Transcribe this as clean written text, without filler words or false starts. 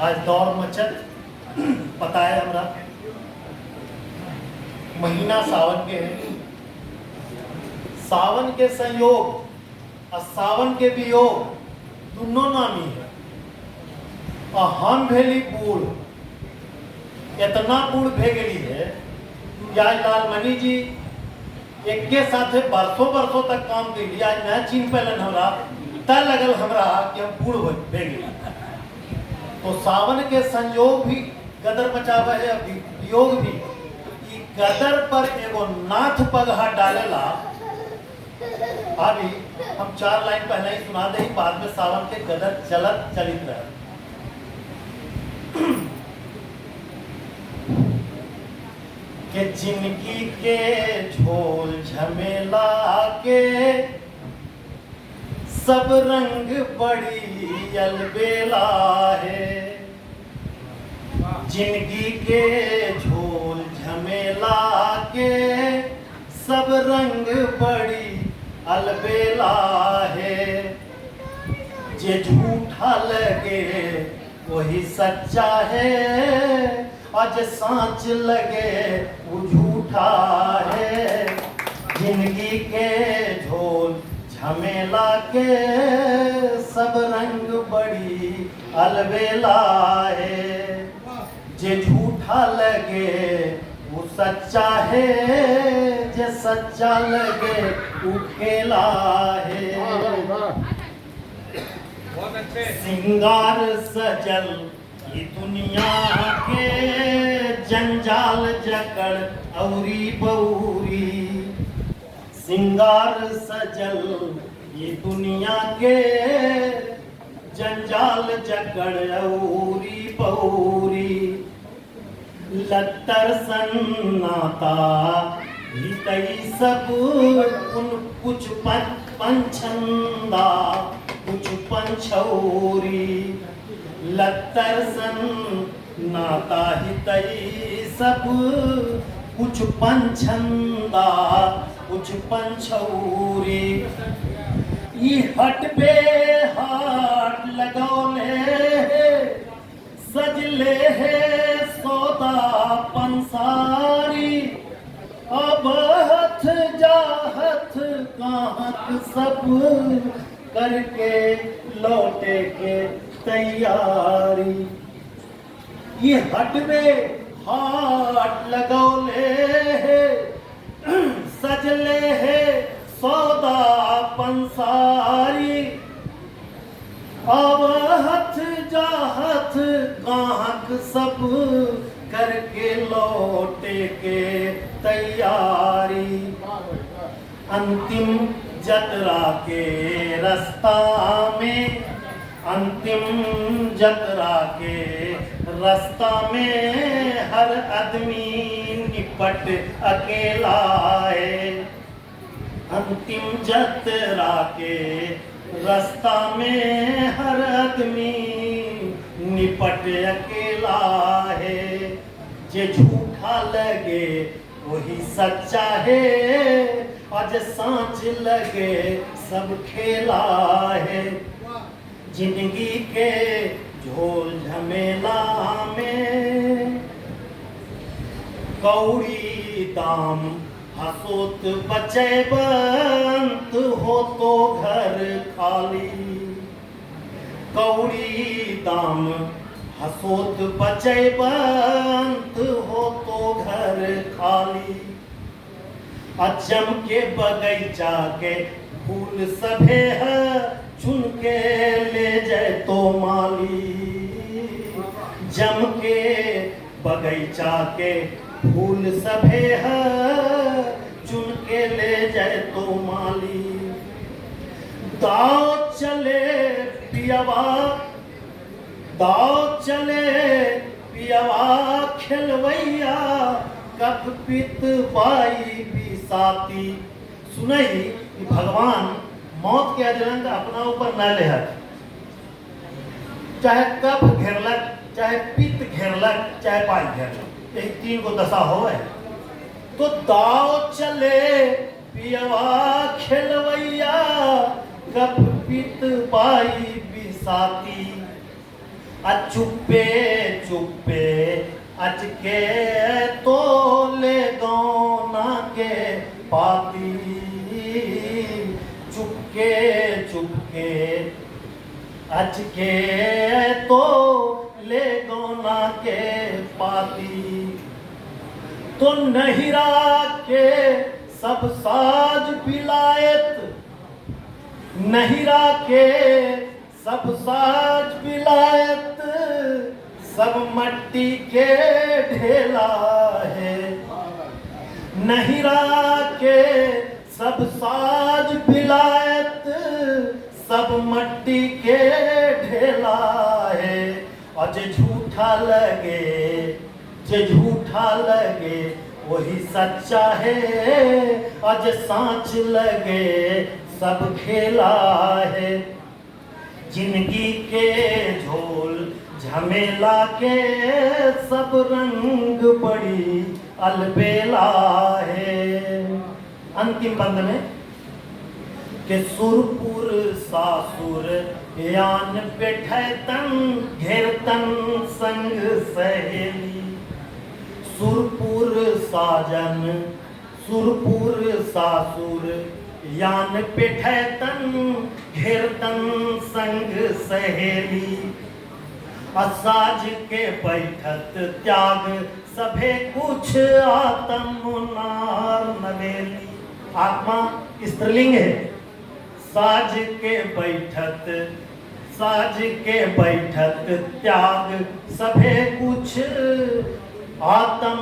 आज दौर मचत पता है हमरा महीना सावन के है। सावन के संयोग और सावन के वियोग दोनों नामी है। और हम भेली बूढ़, इतना बूढ़ भे गई है कि आज लालमणि जी एक के साथ बरसों बरसों तक काम कर लिया। आज न चिन्ह पैलन हमरा तय लगल हमरा कि हम बूढ़ भे गई। तो सावन के संयोग भी गदर मचावे है, वियोग भी। गदर पर एगो नाथ पगहा डालेला। अभी हम 4 लाइन पहले ही सुना दे, बाद में सावन के गदर चलित रहे। कि जिंदगी के झोल झमेला के सब रंग बड़ी अलबेला है। जिंदगी के झोल झमेला के सब रंग बड़ी अलबेला है। जे झूठा लगे वही सच्चा है, और जे सांच लगे वो झूठा है। जिंदगी के झोल झमेला के सब रंग बड़ी अलबेला है। जे झूठा लगे वो सच्चा है, जे सच्चा लगे वो खेला है। सिंगार सजल ये दुनिया के जंजाल जकड़ औरी बौरी। सिंगार सजल ये दुनिया के जंजाल जकड़ औरी बौरी। लत्तर सन्नाता हितई सब कुछ पंछंदा कुछ पंछौरी। लत्तर सन्नाता हितई सब कुछ पंछंदा कुछ पंछौरी। ई हट बे हाट लगौले सजले है सौदा पंसारी। अब हथ जाहथ काहत सब करके लौटे के तैयारी। ये हट में हाट लगौले है सजले है सौदा पंसारी। अब हथ जाहथ काहक सब करके लौटे के तैयारी। अंतिम जतरा के रास्ता में, अंतिम जतरा के रास्ता में हर आदमी निपट अकेला है। अंतिम जतरा के रास्ता में हर आदमी निपट अकेला है। जे झूठा लगे वही सच्चा है, और जे सांच लगे सब खेला है। जिंदगी के झोल झमेला में कौड़ी दाम हसोत बचे बंत हो तो घर खाली। कौड़ी दाम हसोत बचे बंत हो तो घर खाली। अजम के बगीचा के फूल सभे है चुन के ले जाए तो माली। जम के बगीचा के फूल सभे है चुन के ले जाए तो माली। दाव चले पियवा, दाव चले पियवा खेलवैया कफ पित बाई बिसाती। सुनई कि भगवान मौत के अजरंग अपना ऊपर न लेहत। चाहे कफ घेरलक, चाहे पित्त घेरलक, चाहे पाई घेरलक, यही 3 गो दशा होवे। तो दाव चले पियवा खेलवैया कफ पित बाई बिसाती। चुप्पे चुप्पे अचके तोले गौना के पाती, चुपके चुपके अचके तोले गौना के पाती। तो नहिरा के सब साज बिलायत, नहिरा के सब साज बिलायत, सब मट्टी के ढेला है। नहिरा के सब साज बिलायत, सब मट्टी के ढेला है। और जे झूठा लगे, जे झूठा लगे वही सच्चा है, और जे सांच लगे सब खेला है। जिंदगी के झोल झमेला के सब रंग बड़ी अलबेला है। अंतिम बंद में के सुरपुर सासुर यान बैठतन घेरतन संग सहेली। सुरपुर साजन सुरपुर सासुर यान बैठतन घेरतन संग सहेली। असाज के बैठत त्याग सभे कुछ आत्म नार नवेली। आत्मा स्त्रीलिंग है। साज के बैठत, साज के बैठत त्याग सभे कुछ आत्म